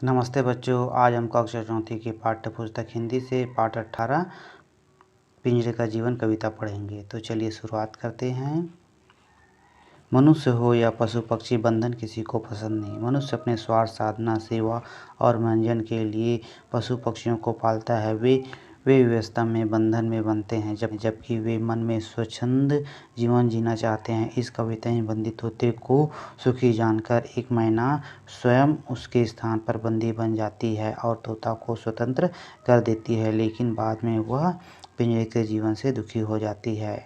नमस्ते बच्चों, आज हम कक्षा चौथी की पाठ्य पुस्तक हिंदी से पाठ 18 पिंजरे का जीवन कविता पढ़ेंगे। तो चलिए शुरुआत करते हैं। मनुष्य हो या पशु पक्षी, बंधन किसी को पसंद नहीं। मनुष्य अपने स्वार्थ, साधना, सेवा और मनोरंजन के लिए पशु पक्षियों को पालता है। वे व्यवस्था में बंधन में बनते हैं, जबकि वे मन में स्वच्छंद जीवन जीना चाहते हैं। इस कविता में बंदी तोते को सुखी जानकर एक मैना स्वयं उसके स्थान पर बंदी बन जाती है और तोता को स्वतंत्र कर देती है, लेकिन बाद में वह पिंजरे के जीवन से दुखी हो जाती है।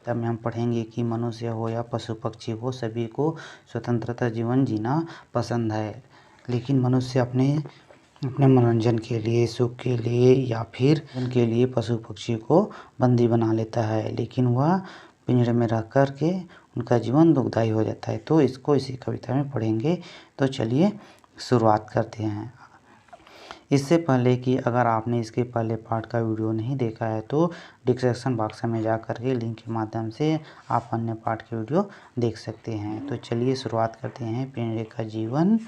तब में हम पढ़ेंगे कि मनुष्य हो या पशु पक्षी हो, सभी को स्वतंत्रता जीवन जीना पसंद है, लेकिन मनुष्य अपने मनोरंजन के लिए, सुख के लिए या फिर उनके लिए पशु पक्षी को बंदी बना लेता है, लेकिन वह पिंजरे में रह कर के उनका जीवन दुखदायी हो जाता है। तो इसको इसी कविता में पढ़ेंगे। तो चलिए शुरुआत करते हैं। इससे पहले कि अगर आपने इसके पहले पार्ट का वीडियो नहीं देखा है तो डिस्क्रिप्शन बॉक्स में जा कर के लिंक के माध्यम से आप अन्य पार्ट के वीडियो देख सकते हैं। तो चलिए शुरुआत करते हैं। पिंजरे का जीवन।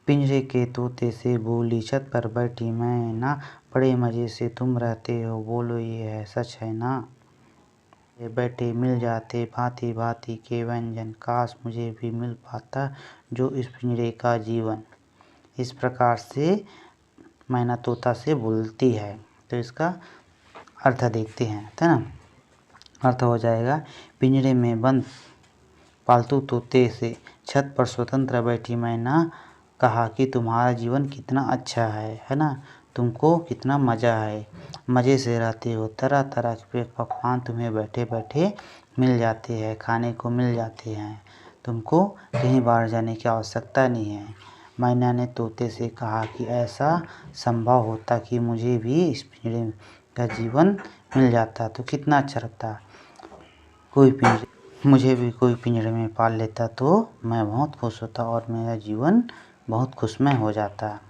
पिंजरे के तोते से बोली छत पर बैठी मैना, बड़े मज़े से तुम रहते हो, बोलो ये है सच है ना। बैठे मिल जाते भांति भांति के व्यंजन, काश मुझे भी मिल पाता जो इस पिंजरे का जीवन। इस प्रकार से मैना तोता से बोलती है। तो इसका अर्थ देखते हैं, है ना। अर्थ हो जाएगा, पिंजरे में बंद पालतू तोते से छत पर स्वतंत्र बैठी मैना कहा कि तुम्हारा जीवन कितना अच्छा है ना। तुमको कितना मज़ा है, मज़े से रहते हो, तरह तरह के पकवान तुम्हें बैठे बैठे मिल जाते हैं, खाने को मिल जाते हैं, तुमको कहीं बाहर जाने की आवश्यकता नहीं है। मैना ने तोते से कहा कि ऐसा संभव होता कि मुझे भी इस पिंजरे का जीवन मिल जाता तो कितना अच्छा रहता। मुझे भी कोई पिंजरे में पाल लेता तो मैं बहुत खुश होता और मेरा जीवन बहुत खुशमय हो जाता।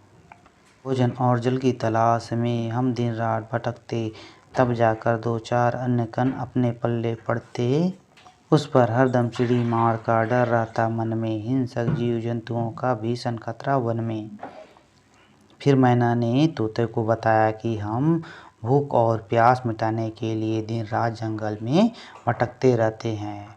भोजन और जल की तलाश में हम दिन रात भटकते, तब जाकर दो चार अन्य कण अपने पल्ले पड़ते। उस पर हरदम चिड़ी मार का डर रहता मन में, हिंसक जीव जंतुओं का भीषण खतरा वन में। फिर मैना ने तोते को बताया कि हम भूख और प्यास मिटाने के लिए दिन रात जंगल में भटकते रहते हैं।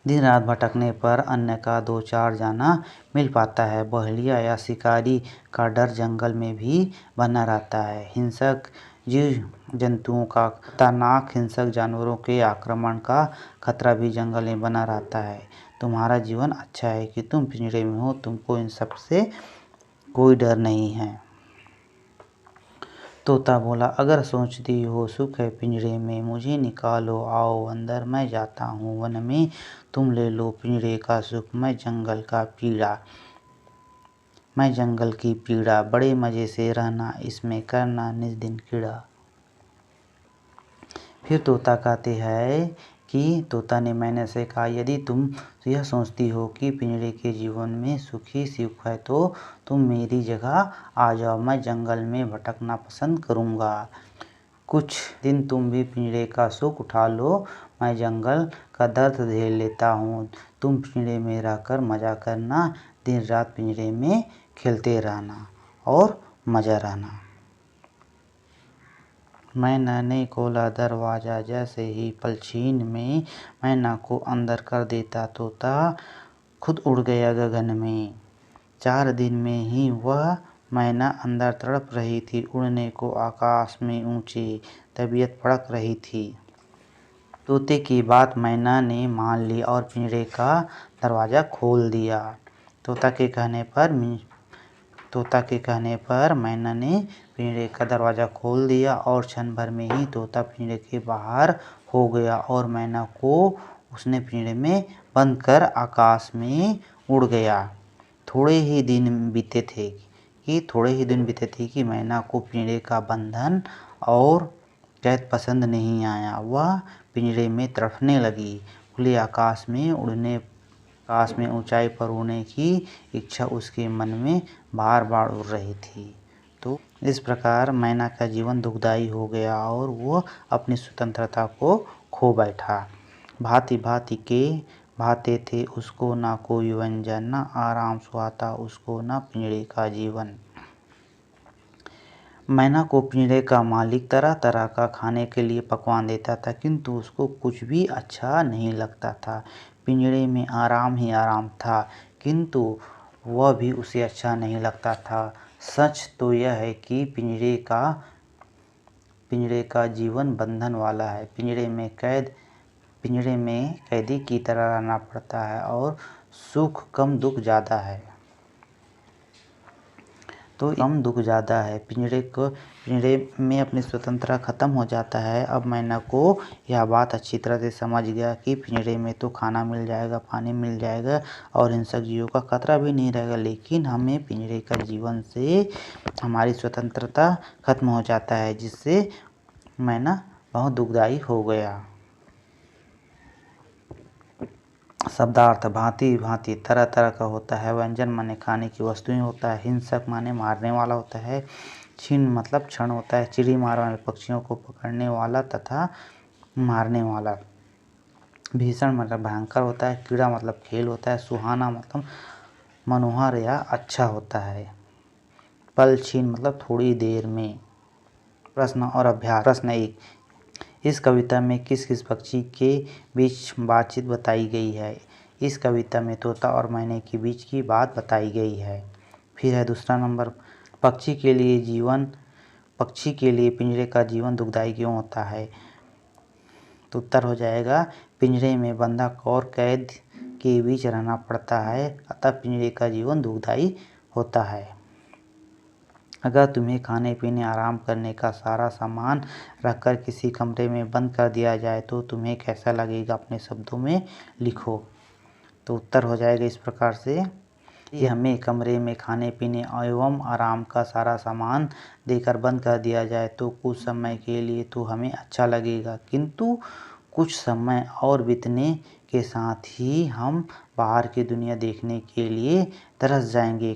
दिन रात भटकने पर अन्य का दो चार जाना मिल पाता है। बहेलिया या शिकारी का डर जंगल में भी बना रहता है। हिंसक जीव जंतुओं का खतरनाक हिंसक जानवरों के आक्रमण का खतरा भी जंगल में बना रहता है। तुम्हारा जीवन अच्छा है कि तुम पिंजरे में हो, तुमको इन सब से कोई डर नहीं है। तोता बोला, अगर सोचती हो सुख है पिंजरे में, मुझे निकालो आओ अंदर, मैं जाता हूँ वन में, तुम ले लो पिंजरे का सुख, मैं जंगल की पीड़ा, बड़े मज़े से रहना इसमें, करना निज दिन कीड़ा। फिर तोता कहते हैं कि तोता ने मैना से कहा, यदि तुम यह सोचती हो कि पिंजरे के जीवन में सुखी सुख है तो तुम मेरी जगह आ जाओ, मैं जंगल में भटकना पसंद करूँगा। कुछ दिन तुम भी पिंजरे का सुख उठा लो, मैं जंगल का दर्द झेल लेता हूँ, तुम पिंजरे में रहकर मज़ा करना, दिन रात पिंजरे में खेलते रहना और मज़ा रहना। मैना ने खोला दरवाज़ा, जैसे ही पलछीन में मैना को अंदर कर देता तोता खुद उड़ गया गगन में। 4 दिन में ही वह मैना अंदर तड़प रही थी, उड़ने को आकाश में ऊंची तबीयत फड़क रही थी। तोते की बात मैना ने मान ली और पिंजरे का दरवाज़ा खोल दिया। तोता के कहने पर मैना ने पिंजरे का दरवाज़ा खोल दिया और क्षण भर में ही तोता पिंजरे के बाहर हो गया और मैना को उसने पिंजरे में बंद कर आकाश में उड़ गया। थोड़े ही दिन बीते थे कि मैना को पिंजरे का बंधन और कैद पसंद नहीं आया। वह पिंजरे में तड़पने लगी। खुले आकाश में ऊंचाई पर उड़ने की इच्छा उसके मन में बार बार उड़ रही थी। तो इस प्रकार मैना का जीवन दुखदायी हो गया और वो अपनी स्वतंत्रता को खो बैठा। भांति भांति के भाते थे उसको ना कोई व्यंजन, न आराम सुहाता उसको न पिंजड़े का जीवन। मैना को पिंजड़े का मालिक तरह तरह का खाने के लिए पकवान देता था, किंतु उसको कुछ भी अच्छा नहीं लगता था। पिंजड़े में आराम ही आराम था, किंतु वह भी उसे अच्छा नहीं लगता था। सच तो यह है कि पिंजड़े का जीवन बंधन वाला है। पिंजड़े में कैदी की तरह रहना पड़ता है और सुख कम दुख ज़्यादा है। तो कम दुख ज़्यादा है। पिंजड़े में अपनी स्वतंत्रता ख़त्म हो जाता है। अब मैना को यह बात अच्छी तरह से समझ गया कि पिंजड़े में तो खाना मिल जाएगा, पानी मिल जाएगा और हिंसक जीवों का खतरा भी नहीं रहेगा, लेकिन हमें पिंजड़े का जीवन से हमारी स्वतंत्रता खत्म हो जाता है, जिससे मैना बहुत दुखदायी हो गया। शब्दार्थ भांति भांति तरह तरह का होता है। व्यंजन माने खाने की वस्तुएं होता है। हिंसक माने मारने वाला होता है। छिन्न मतलब क्षण होता है। चिड़ी मार वाले पक्षियों को पकड़ने वाला तथा मारने वाला। भीषण मतलब भयंकर होता है। क्रीड़ा मतलब खेल होता है। सुहाना मतलब मनोहर या अच्छा होता है। पल छीन मतलब थोड़ी देर में। प्रश्न और अभ्यास। प्रश्न 1, इस कविता में किस किस पक्षी के बीच बातचीत बताई गई है? इस कविता में तोता और मैने के बीच की बात बताई गई है। फिर है दूसरा नंबर, पक्षी के लिए पिंजरे का जीवन दुखदायी क्यों होता है? तो उत्तर हो जाएगा, पिंजरे में बंधक और कैद के बीच रहना पड़ता है, अतः पिंजरे का जीवन दुखदायी होता है। अगर तुम्हें खाने पीने आराम करने का सारा सामान रखकर किसी कमरे में बंद कर दिया जाए तो तुम्हें कैसा लगेगा? अपने शब्दों में लिखो। तो उत्तर हो जाएगा इस प्रकार से कि हमें कमरे में खाने पीने एवं आराम का सारा सामान देकर बंद कर दिया जाए तो कुछ समय के लिए तो हमें अच्छा लगेगा, किंतु कुछ समय और बीतने के साथ ही हम बाहर की दुनिया देखने के लिए तरस जाएंगे।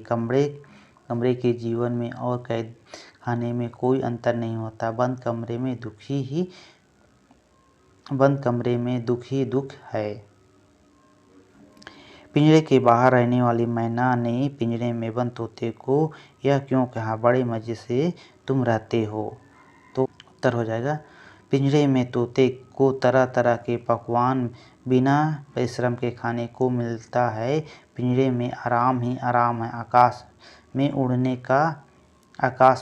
कमरे के जीवन में और कैद खाने में कोई अंतर नहीं होता। बंद कमरे में दुख ही दुख है। पिंजरे के बाहर रहने वाली मैना ने पिंजरे में बंद तोते को यह क्यों कहा? बड़े मज़े से तुम रहते हो। तो उत्तर हो जाएगा, पिंजरे में तोते को तरह तरह के पकवान बिना परिश्रम के खाने को मिलता है। पिंजरे में आराम ही आराम है। आकाश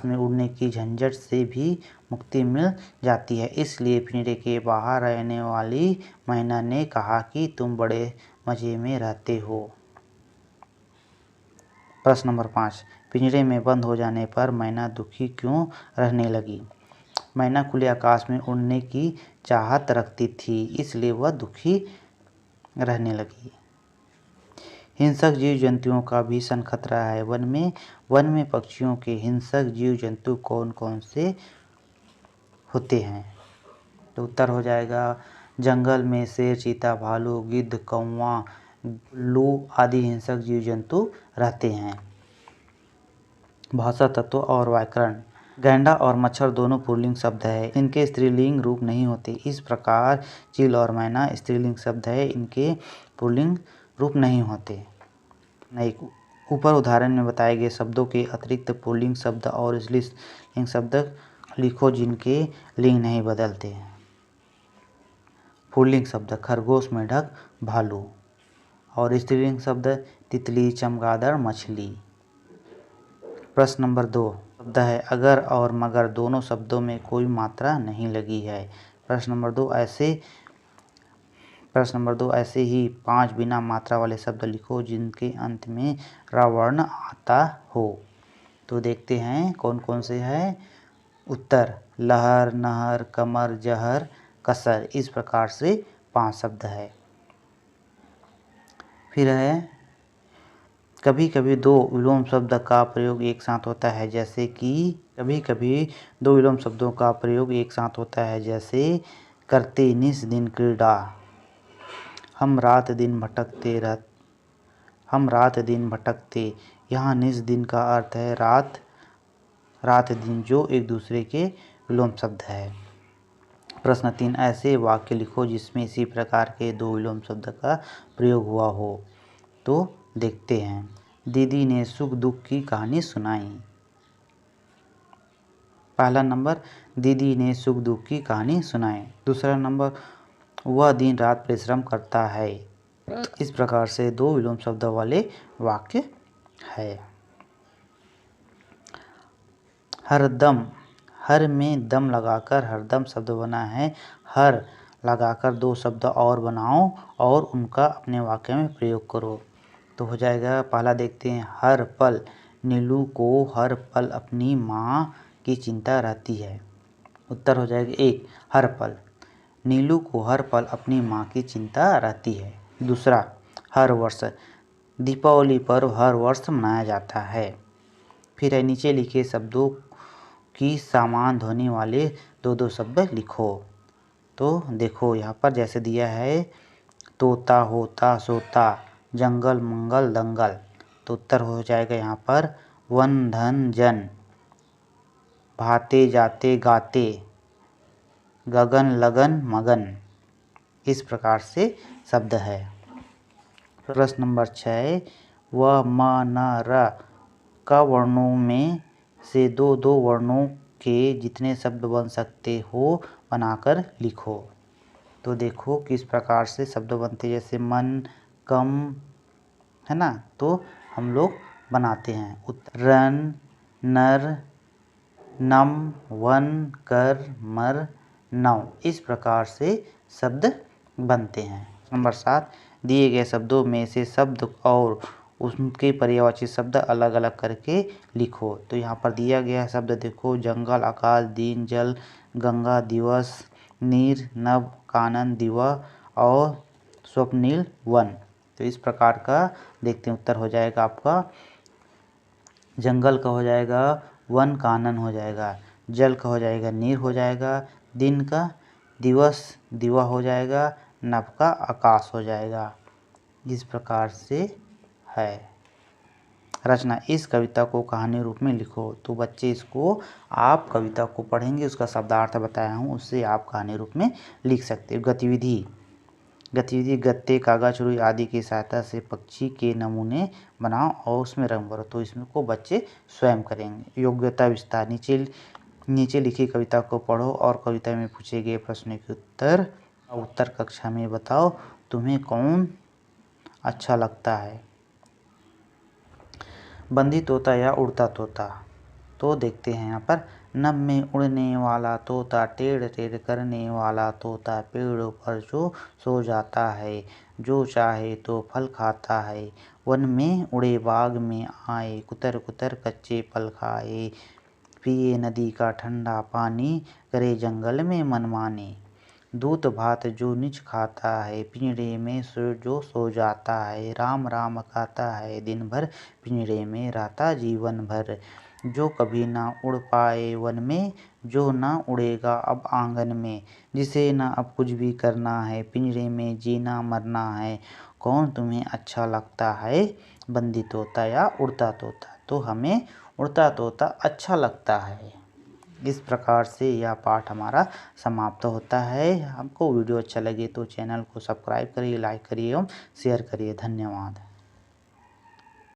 में उड़ने की झंझट से भी मुक्ति मिल जाती है। इसलिए पिंजरे के बाहर रहने वाली मैना ने कहा कि तुम बड़े मज़े में रहते हो। प्रश्न नंबर 5, पिंजरे में बंद हो जाने पर मैना दुखी क्यों रहने लगी? मैना खुले आकाश में उड़ने की चाहत रखती थी, इसलिए वह दुखी रहने लगी। हिंसक जीव जंतुओं का भीषण खतरा है। वन में पक्षियों के हिंसक जीव जंतु कौन कौन से होते हैं? तो उत्तर हो जाएगा, जंगल में शेर, चीता, भालू, गिद्ध, कौवा, उल्लू आदि हिंसक जीव जंतु रहते हैं। भाषा तत्व और व्याकरण। गैंडा और मच्छर दोनों पुल्लिंग शब्द है, इनके स्त्रीलिंग रूप नहीं होते। इस प्रकार चील और मैना स्त्रीलिंग शब्द है, इनके पुल्लिंग रूप नहीं होते। ऊपर उदाहरण में बताए गए शब्दों के अतिरिक्त पुल्लिंग शब्द और स्त्रीलिंग शब्द लिखो जिनके लिंग नहीं बदलते। पुल्लिंग शब्द खरगोश, मेढक, भालू और स्त्रीलिंग शब्द तितली, चमगादड़, मछली। प्रश्न नंबर 2 शब्द है अगर और मगर दोनों शब्दों में कोई मात्रा नहीं लगी है। प्रश्न नंबर 2 ऐसे ही 5 बिना मात्रा वाले शब्द लिखो जिनके अंत में र वर्ण आता हो। तो देखते हैं कौन कौन से हैं। उत्तर लहर, नहर, कमर, जहर, कसर। इस प्रकार से 5 शब्द है। फिर है कभी कभी 2 विलोम शब्द का प्रयोग एक साथ होता है, जैसे कि कभी कभी 2 विलोम शब्दों का प्रयोग एक साथ होता है, जैसे करते निस दिन क्रीड़ा। हम रात दिन भटकते। यहाँ निस दिन का अर्थ है रात दिन, जो एक दूसरे के विलोम शब्द है। प्रश्न 3, ऐसे वाक्य लिखो जिसमें इसी प्रकार के दो विलोम शब्द का प्रयोग हुआ हो। तो देखते हैं। दीदी ने सुख दुख की कहानी सुनाई। पहला नंबर, दीदी ने सुख दुख की कहानी सुनाई। दूसरा नंबर, वह दिन रात परिश्रम करता है। इस प्रकार से दो विलोम शब्द वाले वाक्य है। हरदम, हर में दम लगाकर हरदम शब्द बना है। हर लगाकर दो शब्द और बनाओ और उनका अपने वाक्य में प्रयोग करो। तो हो जाएगा, पहला देखते हैं। हर पल नीलू को हर पल अपनी माँ की चिंता रहती है। उत्तर हो जाएगा 1, हर पल। नीलू को हर पल अपनी माँ की चिंता रहती है। दूसरा, हर वर्ष, दीपावली पर्व हर वर्ष मनाया जाता है। फिर है नीचे लिखे शब्दों की समान ध्वनि वाले दो दो शब्द लिखो। तो देखो यहाँ पर जैसे दिया है, तोता होता सोता, जंगल मंगल दंगल। तो उत्तर हो जाएगा यहाँ पर वन धन जन, भाते जाते गाते, गगन लगन मगन। इस प्रकार से शब्द है। प्रश्न नंबर 6, व म न र का वर्णों में से दो दो वर्णों के जितने शब्द बन सकते हो बनाकर लिखो। तो देखो किस प्रकार से शब्द बनते, जैसे मन, कम, है ना। तो हम लोग बनाते हैं। रन, नर, नम, वन, कर, मर, नव। इस प्रकार से शब्द बनते हैं। नंबर 7, दिए गए शब्दों में से शब्द और उनके पर्यायवाची शब्द अलग अलग करके लिखो। तो यहाँ पर दिया गया शब्द देखो, जंगल, आकाश, दिन, जल, गंगा, दिवस, नीर, नभ, कानन, दिवा और स्वप्निल, वन। तो इस प्रकार का देखते हैं। उत्तर हो जाएगा आपका, जंगल का हो जाएगा वन, कानन हो जाएगा, जल का हो जाएगा नीर हो जाएगा, दिन का दिवस दिवा हो जाएगा, नभ का आकाश हो जाएगा। इस प्रकार से है। रचना, इस कविता को कहानी रूप में लिखो। तो बच्चे इसको आप कविता को पढ़ेंगे, उसका शब्दार्थ बताया हूँ, उससे आप कहानी रूप में लिख सकते हो। गतिविधि, गत्ते, कागज, रुई आदि की सहायता से पक्षी के नमूने बनाओ और उसमें रंग भरो। तो इसमें को बच्चे स्वयं करेंगे। योग्यता विस्तार, नीचे लिखी कविता को पढ़ो और कविता में पूछे गए प्रश्नों के उत्तर कक्षा में बताओ। तुम्हें कौन अच्छा लगता है, बंदी तोता या उड़ता तोता। तो देखते हैं यहाँ पर, नभ में उड़ने वाला तोता, टेढ़ टेढ़ करने वाला तोता, पेड़ों पर जो सो जाता है, जो चाहे तो फल खाता है, वन में उड़े बाग में आए, कुतर कुतर कच्चे फल खाए, पिए नदी का ठंडा पानी, करे जंगल में मनमानी, दूध भात जो निज खाता है, पिंजरे में जो सो जाता है, राम राम कहता है दिन भर, पिंजरे में रहता जीवन भर, जो कभी ना उड़ पाए वन में, जो ना उड़ेगा अब आंगन में, जिसे ना अब कुछ भी करना है, पिंजरे में जीना मरना है, कौन तुम्हें अच्छा लगता है, बंदी तोता या उड़ता तोता। तो हमें उड़ता तोता अच्छा लगता है। इस प्रकार से यह पाठ हमारा समाप्त होता है। हमको वीडियो अच्छा लगे तो चैनल को सब्सक्राइब करिए, लाइक करिए एवं शेयर करिए। धन्यवाद।